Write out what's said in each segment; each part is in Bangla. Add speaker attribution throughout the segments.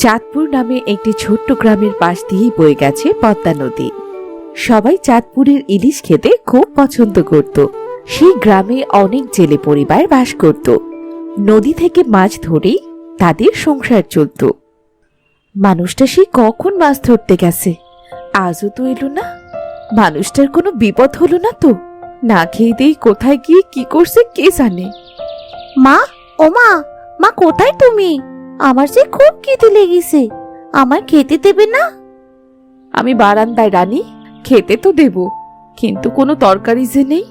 Speaker 1: চাঁদপুর নামে একটি ছোট্ট গ্রামের পাশ দিয়েই বয়ে গেছে পদ্মা নদী। সবাই চাঁদপুরের ইলিশ খেতে খুব পছন্দ করত। সেই গ্রামে অনেক জেলে পরিবার বাস করত। নদী থেকে মাছ ধরেই তাদের সংসার চলত। মানুষটা সে কখন মাছ ধরতে গেছে, আজও তো এলো না। মানুষটার কোনো বিপদ হলো না তো? না খেয়ে দেই কোথায় গিয়ে কি করছে কে জানে।
Speaker 2: মা, ও মা, মা কোথায় তুমি? আমার যে খুব খিদে লেগেছে, আমায় খেতে দেবে না?
Speaker 1: আমি বারান্দায় রানী, খেতে তো দেব, কিন্তু কোনো তরকারি যে নেই।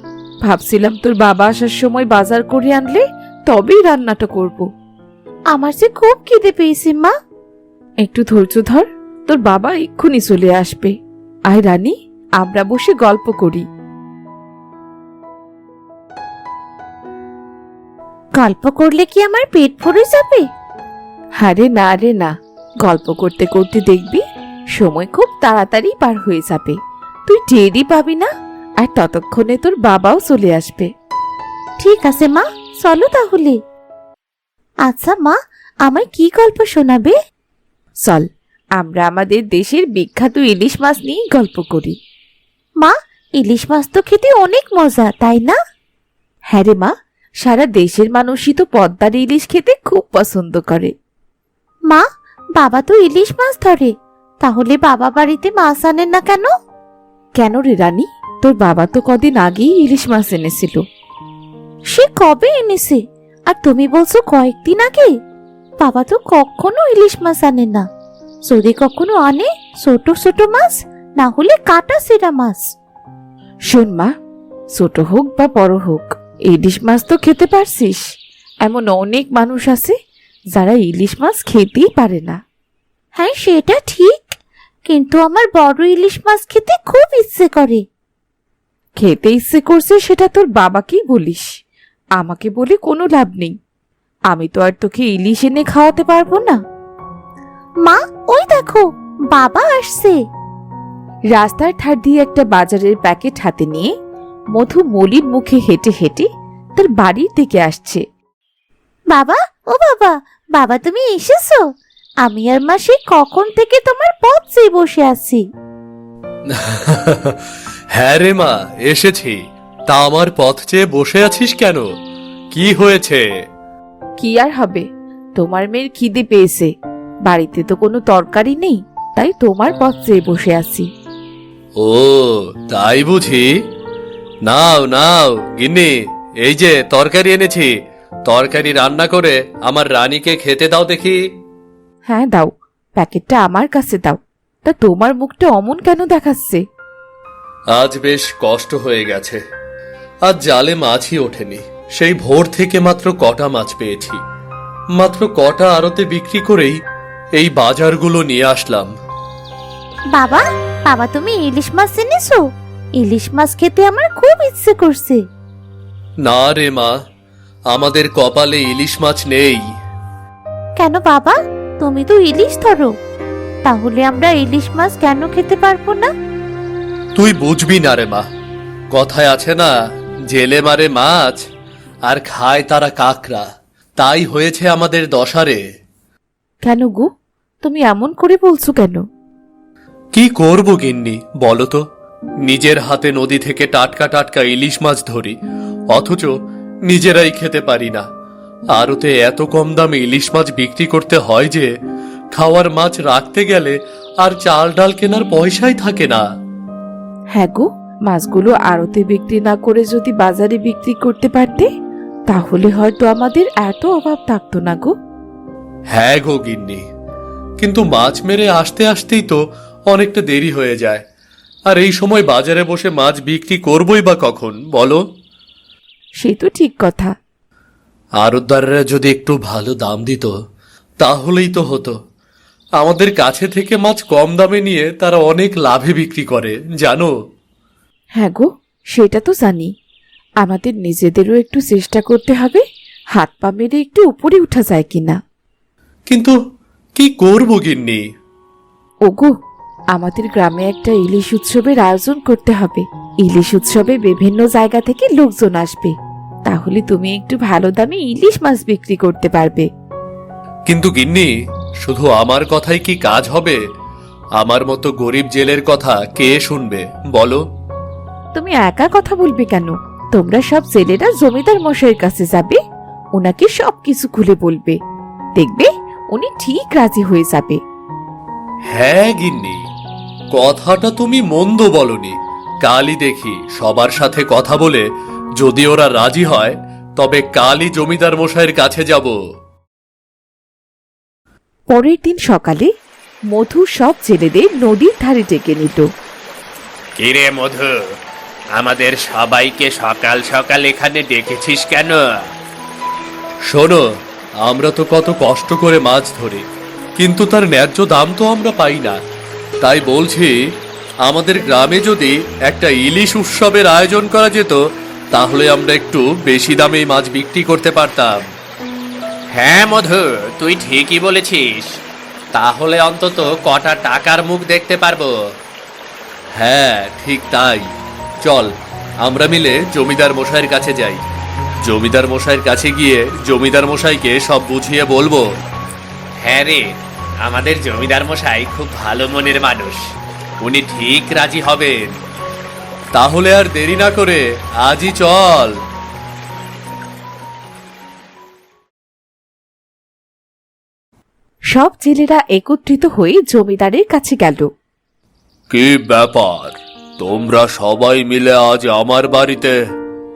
Speaker 1: ভাবছিলাম তোর বাবা আসার সময় বাজার করে আনলে তবেই রান্নাটা করব।
Speaker 2: আমার যে খুব খিদে পেয়েছে মা।
Speaker 1: একটু ধৈর্য ধর, তোর বাবা এক্ষুনি চলে আসবে। আয় রানী, আমরা বসে গল্প করি।
Speaker 2: গল্প করলে কি আমার পেট ভরে যাবে?
Speaker 1: আরে না রে না, গল্প করতে করতে দেখবি সময় খুব তাড়াতাড়ি পার হয়ে যাবে, তুই টেরই পাবি না। আর ততক্ষণে তোর বাবাও চলে আসবে।
Speaker 2: ঠিক আছে মা, চলো তাহলে। আচ্ছা মা, আমায় কি গল্প শোনাবে?
Speaker 1: চল, আমরা আমাদের দেশের বিখ্যাত ইলিশ মাছ নিয়ে গল্প করি।
Speaker 2: মা, ইলিশ মাছ তো খেতে অনেক মজা, তাই না?
Speaker 1: হ্যাঁ রে মা, সারা দেশের মানুষই তো পদ্মার ইলিশ খেতে খুব পছন্দ করে।
Speaker 2: মা, বাবা তো ইলিশ মাছ ধরে, তাহলে বাবা বাড়িতে মাছ আনেন না কেন?
Speaker 1: কেন রে রানী, তোর বাবা তো কদিন আগেই ইলিশ মাছ এনেছিল।
Speaker 2: সে কবে এনেছে? আর তুমি বলছো কয়েকদিন আগে? বাবা তো কখনো ইলিশ মাছ আনে না। যদি কখনো আনে, ছোট ছোট মাছ, না হলে কাটা সেরা মাছ।
Speaker 1: শোন মা, ছোট হোক বা বড় হোক, ইলিশ মাছ তো খেতে পারছিস। এমন অনেক মানুষ আছে যারা ইলিশ মাছ খেতেই পারে না।
Speaker 2: হ্যাঁ, সেটা ঠিক, কিন্তু আমার বড় ইলিশ মাছ খেতে খুব ইচ্ছে করে।
Speaker 1: খেতে ইচ্ছে করছে সেটা তোর বাবাকেই বলিস, আমাকে বলে কোনো লাভ নেই। আমি তো আর তোকে ইলিশ এনে খাওয়াতে পারবো না।
Speaker 2: মা, ওই দেখো, বাবা আসছে।
Speaker 1: রাস্তার ধার দিয়ে একটা বাজারের প্যাকেট হাতে নিয়ে মধু মলিন মুখে হেঁটে হেঁটে তার বাড়ির দিকে আসছে।
Speaker 2: বাবা, ও বাবা, বাবা তুমি এসেছো? আমি আর মা সেই কখন থেকে তোমার পথ চেয়ে বসে আছি।
Speaker 3: হ্যাঁ রে মা, এসেছি। তা আমার পথ চেয়ে বসে আছিস কেন? কি হয়েছে?
Speaker 1: কি আর হবে, তোমার মেয়ের খিদে পেয়েছে, বাড়িতে তো কোনো তরকারি নেই, তাই তোমার পথ চেয়ে বসে আছি।
Speaker 3: ও তাই বুঝি। নাও নাও গিন্নি, এই যে তরকারি এনেছি, তরকারি রান্না করে আমার রানীকে খেতে দাও দেখি।
Speaker 1: হ্যাঁ দাও, প্যাকেটটা আমার কাছে দাও। তা তোমার মুখটা অমন কেন দেখাচ্ছে?
Speaker 3: আজ বেশ কষ্ট হয়ে গেছে। আজ জালে মাছই ওঠেনি, সেই ভোর থেকে মাত্র কটা মাছ পেয়েছি। মাত্র কটা আড়তে বিক্রি করেই এই বাজারগুলো নিয়ে আসলাম।
Speaker 2: বাবা, বাবা তুমি ইলিশ মাছ এনেছো? ইলিশ মাছ খেতে আমার খুব ইচ্ছে করছে।
Speaker 3: না রে মা, আমাদের কপালে ইলিশ মাছ নেই।
Speaker 2: কেন বাবা, তুমি তো ইলিশ ধরো, তাহলে আমরা ইলিশ মাছ কেন খেতে পারবো না?
Speaker 3: তুই বুঝবি না রে মা, কথায় আছে না, জেলে মারে মাছ আর খায় তারা কাকড়া। তাই হয়েছে আমাদের দশারে।
Speaker 1: কেন গো, তুমি এমন করে বলছো কেন?
Speaker 3: কি করব গিন্নি বলো তো? নিজের হাতে নদী থেকে টাটকা টাটকা ইলিশ মাছ ধরি, অথচ নিজেরাই খেতে পারি না। আরতে এত কম দামে ইলিশ মাছ বিক্রি করতে হয় যে খাওয়ার মাছ রাখতে গেলে আর চাল ডাল কেনার পয়সাই থাকে না।
Speaker 1: হ্যাঁ গো, মাছগুলো আড়তে বিক্রি না করে যদি বাজারে বিক্রি করতে পারতে, তাহলে হয়তো আমাদের এত অভাব থাকতো না গো।
Speaker 3: হ্যাঁ গো গিন্নি, কিন্তু মাছ মেরে আসতে আসতেই তো অনেকটা দেরি হয়ে যায়। আর এই সময় বাজারে বসে মাছ বিক্রি করবই বা কখন বলো?
Speaker 1: সে তো ঠিক কথা।
Speaker 3: আড়তদাররা যদি একটু ভালো দাম দিত তাহলেই তো হতো। আমাদের কাছে থেকে মাছ কম দামে নিয়ে তারা অনেক লাভে বিক্রি করে, জানো?
Speaker 1: হ্যাঁ গো, সেটা তো জানি। আমাদের নিজেদেরও একটু চেষ্টা করতে হবে, হাত পা মেরে একটু উপরে উঠা যায় কিনা।
Speaker 3: কিন্তু কি করবো গিন্নি?
Speaker 1: ওগো, আমাদের গ্রামে একটা ইলিশ উৎসবের আয়োজন করতে হবে। ইলিশ উৎসবে বিভিন্ন জায়গা থেকে লোকজন আসবে, তাহলে তুমি একটু ভালো দামে ইলিশ মাছ বিক্রি করতে পারবে।
Speaker 3: কিন্তু গিন্নি, শুধু আমার কথাই কি কাজ হবে? আমার মতো গরিব জেলের কথা কে শুনবে বলো?
Speaker 1: তুমি একা কথা বলবে কেন? তোমরা সব ছেলেরা জমিদার মশাইয়ের কাছে যাবে, ওনাকে সবকিছু খুলে বলবে। দেখবে উনি ঠিক রাজি হয়ে যাবে।
Speaker 3: হ্যাঁ গিন্নি, কথাটা তুমি মন্দ বলনি। কালই দেখি সবার সাথে কথা বলে যদি ওরা রাজি হয় তবে কালই জমিদার মশাইয়ের কাছে যাব।
Speaker 1: পরের দিন সকালে মধু সব ছেলেদের নদীর ধারে ডেকে নিত।
Speaker 3: কিরে মধু, আমাদের সবাইকে সকাল সকাল এখানে ডেকেছিস কেন? শোনো, আমরা তো কত কষ্ট করে মাছ ধরি, কিন্তু তার ন্যায্য দাম তো আমরা পাই না। তাই বলছি, আমাদের গ্রামে যদি একটা ইলিশ উৎসবের আয়োজন করা যেত তাহলে আমরা একটু বেশি দামে মাছ বিক্রি করতে পারতাম। হ্যাঁ মধু, তুই ঠিকই বলেছিস। তাহলে অন্তত কটা টাকার মুখ দেখতে পারবো। হ্যাঁ ঠিক তাই। চল আমরা মিলে জমিদার মশাইয়ের কাছে যাই। জমিদার মশাইয়ের কাছে গিয়ে জমিদার মশাইকে সব বুঝিয়ে বলবো। হ্যাঁ রে, আমাদের জমিদার মশাই খুব ভালো মনের মানুষ, উনি ঠিক রাজি হবেন। তাহলে আর দেরি না করে আজই চল।
Speaker 1: সব জেলেরা একত্রিত হয়ে জমিদারের কাছে গেল।
Speaker 3: কি ব্যাপার, তোমরা সবাই মিলে আজ আমার বাড়িতে?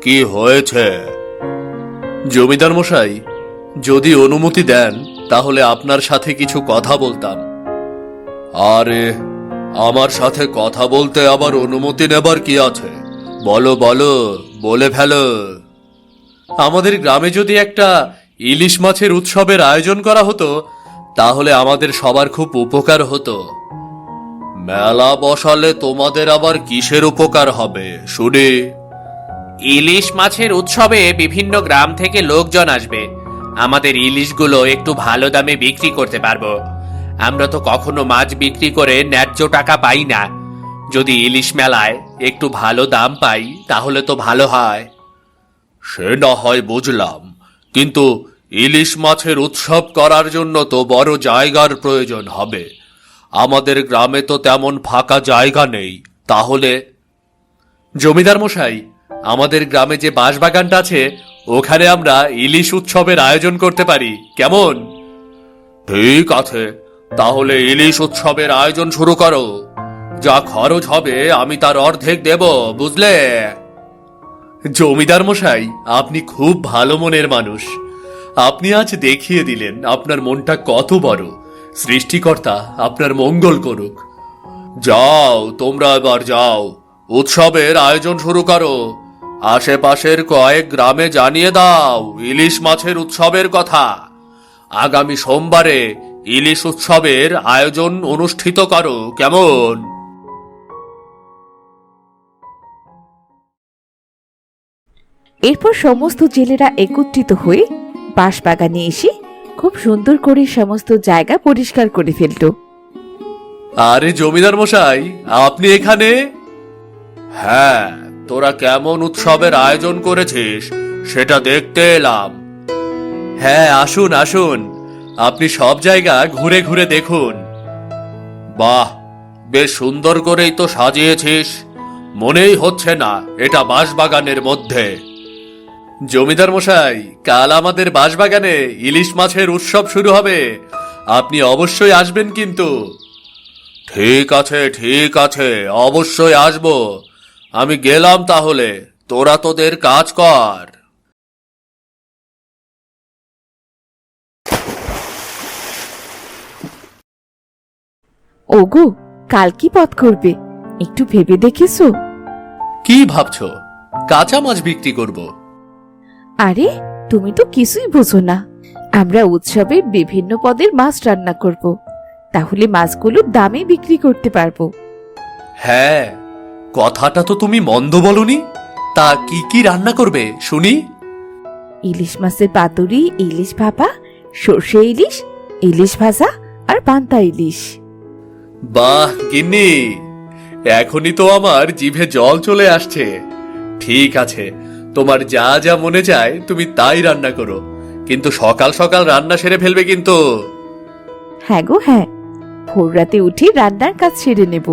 Speaker 3: কি হয়েছে? জমিদার মশাই, যদি অনুমতি দেন তাহলে আপনার সাথে কিছু কথা বলতাম। আরে, আমার সাথে কথা বলতে আবার অনুমতি নেবার কি আছে? বলো বলো, বলে ফেলো। আমাদের গ্রামে যদি একটা ইলিশ মাছের উৎসবের আয়োজন করা হতো তাহলে আমাদের সবার খুব উপকার হতো। মেলা বসালে তোমাদের আবার কিসের উপকার হবে শুনে? ইলিশ মাছের উৎসবে বিভিন্ন গ্রাম থেকে লোকজন আসবে, আমাদের ইলিশগুলো একটু ভালো দামে বিক্রি করতে পারবো। আমরা তো কখনো মাছ বিক্রি করে ন্যায্য টাকা পাই না। যদি ইলিশ মেলায় একটু ভালো দাম পাই তাহলে তো ভালো হয়। সে না হয় বুঝলাম, কিন্তু ইলিশ মাছের উৎসব করার জন্য তো বড় জায়গার প্রয়োজন হবে। আমাদের গ্রামে তো তেমন ফাঁকা জায়গা নেই। তাহলে? জমিদার মশাই, আমাদের গ্রামে যে বাঁশবাগানটা আছে ওখানে আমরা ইলিশ উৎসবের আয়োজন করতে পারি, কেমন? ঠিক আছে, তাহলে ইলিশ উৎসবের আয়োজন শুরু করো। যা খরচ হবে আমি তার অর্ধেক দেব, বুঝলে? জমিদার মশাই, আপনি খুব ভালো মনের মানুষ। আপনি আজ দেখিয়ে দিলেন আপনার মনটা কত বড়। সৃষ্টিকর্তা আপনার মঙ্গল করুক। যাও, তোমরা এবার যাও, উৎসবের আয়োজন শুরু করো। আশেপাশের কয়েক গ্রামে জানিয়ে দাও ইলিশ মাছের উৎসবের কথা। আগামী সোমবারে ইলিশ উৎসবের আয়োজন অনুষ্ঠিত করো, কেমন?
Speaker 1: এরপর সমস্ত জেলেরা একত্রিত হয়ে বাঁশবাগানে এসে খুব সুন্দর করে সমস্ত জায়গা পরিষ্কার করে ফেলল।
Speaker 3: আরে জমিদার মশাই, আপনি এখানে? হ্যাঁ, তোরা কেমন উৎসবের আয়োজন করেছিস সেটা দেখতে এলাম। হ্যাঁ, আসুন আসুন, আপনি সব জায়গা ঘুরে ঘুরে দেখুন। বাহ, বেশ সুন্দর করেই তো সাজিয়েছিস। মনেই হচ্ছে না এটা বাঁশবাগানের মধ্যে। জমিদার মশাই, কাল আমাদের বাঁশবাগানে ইলিশ মাছের উৎসব শুরু হবে, আপনি অবশ্যই আসবেন কিন্তু। ঠিক আছে ঠিক আছে, অবশ্যই আসবো। আমি গেলাম তাহলে, তোরা তোদের কাজ কর।
Speaker 1: ওগো, কাল কি পথ করবে একটু ভেবে দেখেছো?
Speaker 3: কি ভাবছো? কাঁচা মাছ বিক্রি করব।
Speaker 1: আরে, তুমি তো কিছুই বোঝো না। আমরা উৎসবে বিভিন্ন পদের মাছ রান্না করব, তাহলে মাছগুলো দামে বিক্রি করতে পারবো।
Speaker 3: হ্যাঁ, কথাটা তো তুমি মন্দ বলনি। তা কি কি রান্না করবে শুনি?
Speaker 1: ইলিশ মাছের পাতুরি, ইলিশ ভাপা, সর্ষে ইলিশ, ইলিশ ভাজা আর পান্তা ইলিশ।
Speaker 3: বাহ গিন্নি, এখনই তো আমার জিভে জল চলে আসছে। ঠিক আছে, তোমার যা যা মনে চায় তুমি তাই রান্না করো, কিন্তু সকাল সকাল রান্না সেরে ফেলবে কিন্তু।
Speaker 1: হ্যাঁ গো হ্যাঁ, ভোর রাতে উঠে রান্নার কাজ সেরে নেব।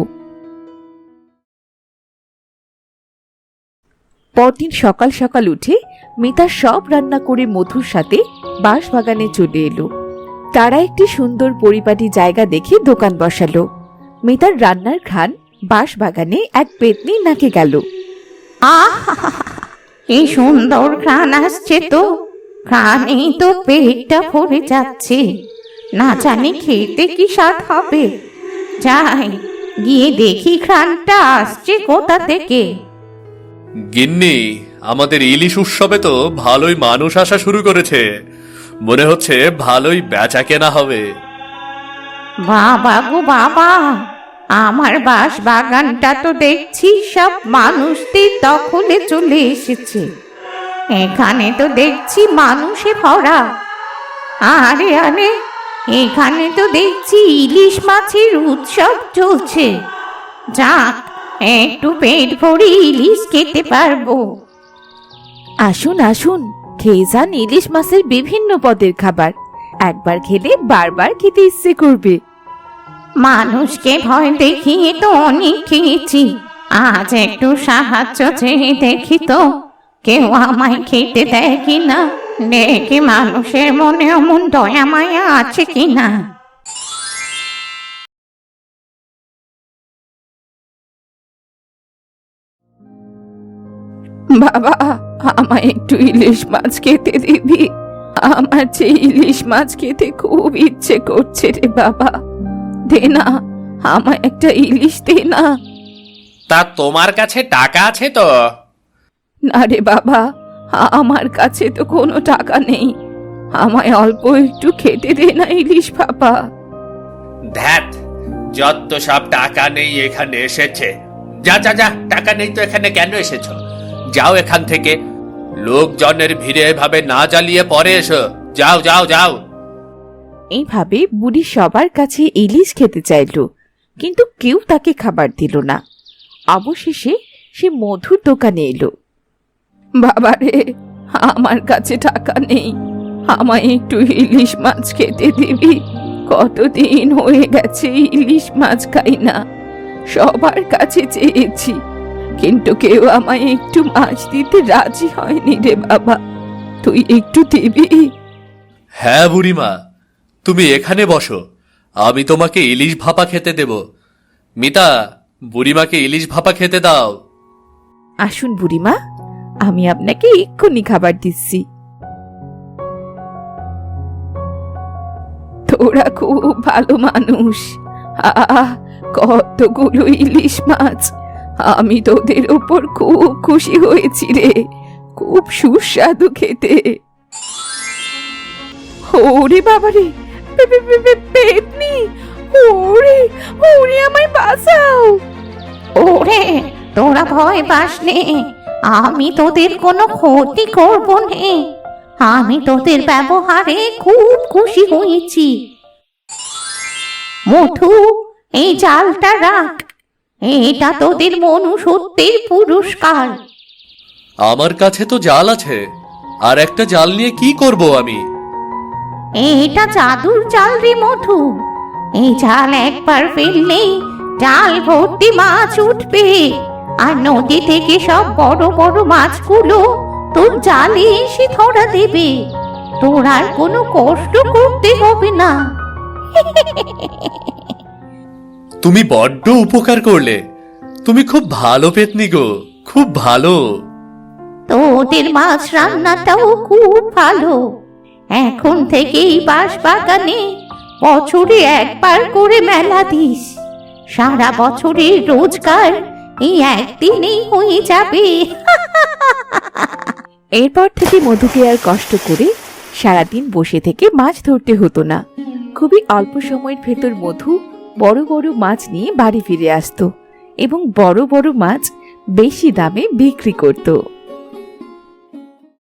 Speaker 1: পরদিন সকাল সকাল উঠে মিতা সব রান্না করে মধুর সাথে বাঁশবাগানে চলে এলো। তারা একটি সুন্দর পরিপাটি জায়গা দেখে দোকান বসালো। মিতার রান্নার ঘ্রাণ বাঁশবাগানে এক পেতনির নাকে গেল।
Speaker 2: কি সুন্দর ঘ্রাণ আসছে তো, ঘ্রাণেই তো পেটটা ভরে যাচ্ছে। না জানি খেতে কি স্বাদ হবে। যাই গিয়ে দেখি ঘ্রাণটা আসছে কোথা থেকে।
Speaker 3: গিন্নি, আমাদের ইলিশ উৎসবে তো ভালোই মানুষ আসা শুরু করেছে। মনে হচ্ছে ভালোই বেচা কেনা হবে।
Speaker 2: বাবা গো বাবা, আমার বাঁশ বাগানটা তো দেখছি সব মানুষদের দখলে চলে এসেছে। এখানে তো দেখছি মানুষে ভরা। আরে আরে, এখানে তো দেখছি ইলিশ মাছের উৎসব চলছে। যাক, একটু পেট ভরে ইলিশ খেতে পারবো।
Speaker 1: আসুন আসুন, খেয়ে যান ইলিশ মাছের বিভিন্ন পদের খাবার। একবার খেলে বারবার খেতে ইচ্ছে করবে।
Speaker 2: মানুষকে ভয় দেখিয়ে তো অনেক খেয়েছি, আজ একটু সাহায্য চেয়ে দেখি তো কেউ আমায় খেতে দেয় কিনা, দেখি মানুষের মনে অমন দয়া মায়া আছে কিনা।
Speaker 1: বাবা, আমায় একটু ইলিশ মাছ খেতে দিবি? আমার যে ইলিশ মাছ খেতে খুব ইচ্ছে করছে রে বাবা। দে না, আমায় একটা ইলিশ দে না।
Speaker 3: তা তোমার কাছে টাকা আছে তো?
Speaker 1: না রে বাবা, আমার কাছে তো কোনো টাকা নেই। আমায় অল্প একটু খেতে দে না ইলিশ বাবা।
Speaker 3: ধ্যাত, যত সব টাকা নেই এখানে এসেছে। যা যা যা, টাকা নেই তো এখানে কেন এসেছো? যাও এখান থেকে। লোকজনের ভিড়ে এভাবে না জ্বালিয়ে পরে এসো। যাও যাও যাও। এইভাবে বুড়ি সবার কাছে ইলিশ খেতে চাইল, কিন্তু কেউ তাকে খাবার দিল না। অবশেষে সে মধুর দোকানে এলো। বাবারে, আমার কাছে টাকা নেই, আমায় একটু ইলিশ মাছ খেতে দিবি? কতদিন হয়ে গেছে ইলিশ মাছ খাই না। সবার কাছে চেয়েছি, কিন্তু কেউ আমায় একটু মাছ দিতে রাজি হয়নি রে বাবা। তুই একটু দিবি? হ্যাঁ বুড়িমা, তুমি এখানে বসো, আমি তোমাকে ইলিশ ভাপা খেতে দেব। মিতা, বুড়িমাকে ইলিশ ভাপা খেতে দাও। আসুন বুড়িমা, আমি আপনাকে এক্ষুনি খাবার দিচ্ছি। তোরা খুব ভালো মানুষ। আহ, কতগুলো ইলিশ মাছ! আমি তোদের ওপর খুব খুশি হয়েছি রে, খুব সুস্বাদু খেতে। ওরে বাবারে, পেতনি! ওরে ওরে, আমায় বাঁচাও!
Speaker 2: ওরে, তোরা ভয় পাস নে, আমি তোদের কোনো ক্ষতি করব নে। আমি তোদের ব্যবহারে খুব খুশি হয়েছি। মধু, এই জালটা রাখ, এটা তোদের মনুষ্যত্বের পুরস্কার।
Speaker 3: আমার কাছে তো জাল আছে, আর একটা জাল নিয়ে কি করব আমি?
Speaker 2: এটা জাদুর জাল রে মধু। এই জাল একবার ফেললেই জাল ভর্তি মাছ উঠবে, আর নদী থেকে সব বড় বড় মাছগুলো তোর জালে এসে ধরা দেবে। তোর আর কোনো কষ্ট করতে হবে না।
Speaker 3: তুমি বড্ড উপকার করলে। তুমি খুব ভালো পেতনি গো, খুব ভালো।
Speaker 2: তোদের মাছ রান্নাটাও খুব ভালো। এখন থেকেই বাঁশ বাগানে বছরে একবার করে মেলা দিস। সারা বছরের রোজগার এই একদিনেই হয়ে যাবে।
Speaker 1: এরপর থেকে মধুকে আর কষ্ট করে সারাদিন বসে থেকে মাছ ধরতে হতো না। খুবই অল্প সময়ের ভেতর মধু বড় বড় মাছ নিয়ে বাড়ি ফিরে আসতো এবং বড় বড় মাছ বেশি দামে বিক্রি করত।